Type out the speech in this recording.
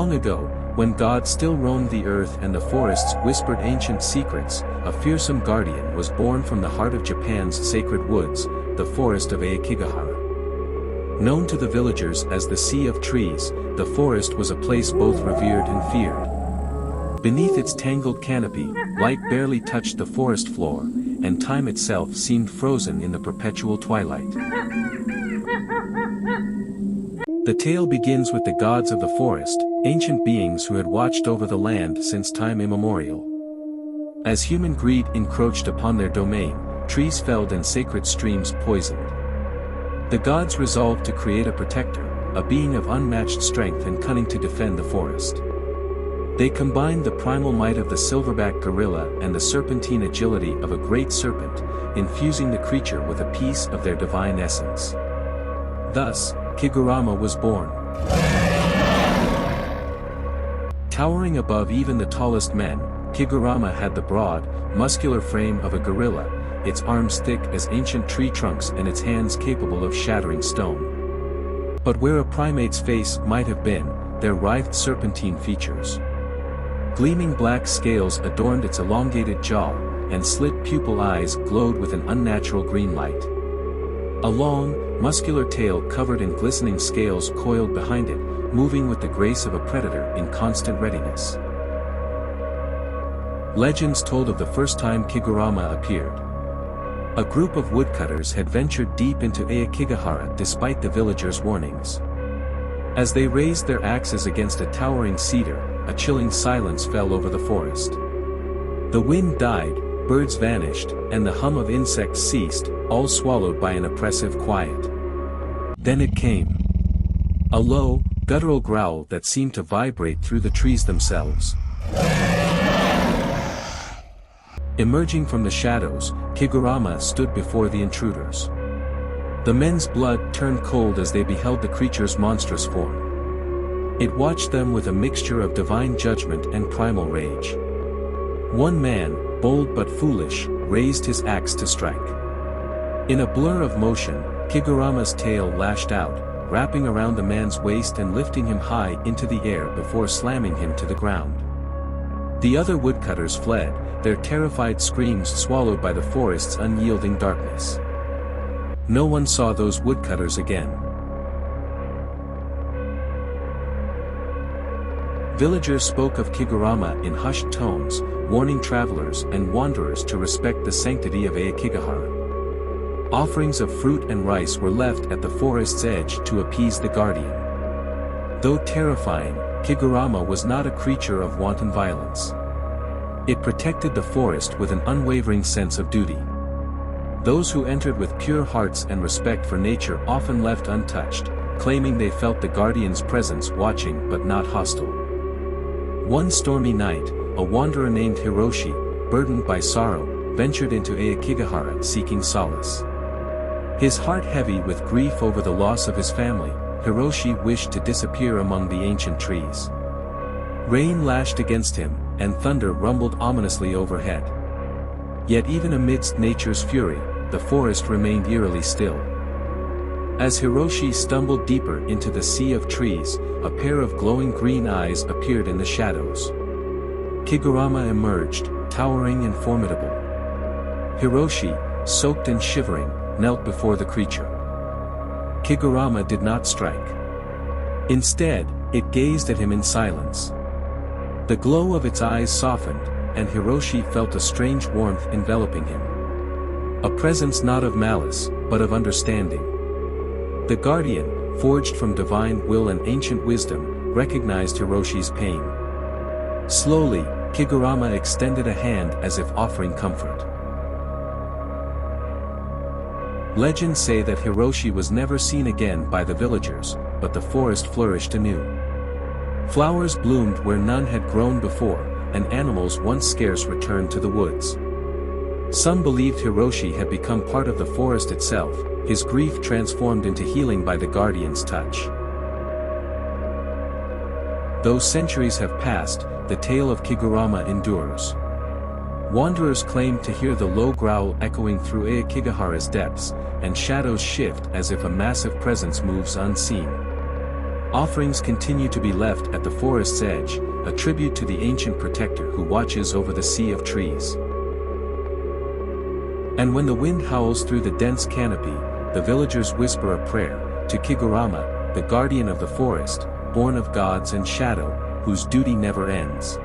Long ago, when God still roamed the earth and the forests whispered ancient secrets, a fearsome guardian was born from the heart of Japan's sacred woods, the forest of Aokigahara. Known to the villagers as the Sea of Trees, the forest was a place both revered and feared. Beneath its tangled canopy, light barely touched the forest floor, and time itself seemed frozen in the perpetual twilight. The tale begins with the gods of the forest, ancient beings who had watched over the land since time immemorial. As human greed encroached upon their domain, trees felled and sacred streams poisoned. The gods resolved to create a protector, a being of unmatched strength and cunning to defend the forest. They combined the primal might of the silverback gorilla and the serpentine agility of a great serpent, infusing the creature with a piece of their divine essence. Thus, Kigurama was born. Towering above even the tallest men, Kigurama had the broad, muscular frame of a gorilla, its arms thick as ancient tree trunks and its hands capable of shattering stone. But where a primate's face might have been, there writhed serpentine features. Gleaming black scales adorned its elongated jaw, and slit pupil eyes glowed with an unnatural green light. A long, muscular tail covered in glistening scales coiled behind it, moving with the grace of a predator in constant readiness. Legends told of the first time Kigurama appeared. A group of woodcutters had ventured deep into Aokigahara despite the villagers' warnings. As they raised their axes against a towering cedar, a chilling silence fell over the forest. The wind died, birds vanished, and the hum of insects ceased, all swallowed by an oppressive quiet. Then it came. A low, guttural growl that seemed to vibrate through the trees themselves. Emerging from the shadows, Kigurama stood before the intruders. The men's blood turned cold as they beheld the creature's monstrous form. It watched them with a mixture of divine judgment and primal rage. One man, bold but foolish, raised his axe to strike. In a blur of motion, Kigurama's tail lashed out, wrapping around the man's waist and lifting him high into the air before slamming him to the ground. The other woodcutters fled, their terrified screams swallowed by the forest's unyielding darkness. No one saw those woodcutters again. Villagers spoke of Kigurama in hushed tones, warning travelers and wanderers to respect the sanctity of Aokigahara. Offerings of fruit and rice were left at the forest's edge to appease the guardian. Though terrifying, Kigurama was not a creature of wanton violence. It protected the forest with an unwavering sense of duty. Those who entered with pure hearts and respect for nature often left untouched, claiming they felt the guardian's presence watching but not hostile. One stormy night, a wanderer named Hiroshi, burdened by sorrow, ventured into Aokigahara seeking solace. His heart heavy with grief over the loss of his family, Hiroshi wished to disappear among the ancient trees. Rain lashed against him, and thunder rumbled ominously overhead. Yet even amidst nature's fury, the forest remained eerily still. As Hiroshi stumbled deeper into the sea of trees, a pair of glowing green eyes appeared in the shadows. Kigurama emerged, towering and formidable. Hiroshi, soaked and shivering, knelt before the creature. Kigurama did not strike. Instead, it gazed at him in silence. The glow of its eyes softened, and Hiroshi felt a strange warmth enveloping him. A presence not of malice, but of understanding. The guardian, forged from divine will and ancient wisdom, recognized Hiroshi's pain. Slowly, Kigurama extended a hand as if offering comfort. Legends say that Hiroshi was never seen again by the villagers, but the forest flourished anew. Flowers bloomed where none had grown before, and animals once scarce returned to the woods. Some believed Hiroshi had become part of the forest itself, his grief transformed into healing by the guardian's touch. Though centuries have passed, the tale of Kigurama endures. Wanderers claim to hear the low growl echoing through Aokigahara's depths, and shadows shift as if a massive presence moves unseen. Offerings continue to be left at the forest's edge, a tribute to the ancient protector who watches over the sea of trees. And when the wind howls through the dense canopy, the villagers whisper a prayer to Kigurama, the guardian of the forest, born of gods and shadow, whose duty never ends.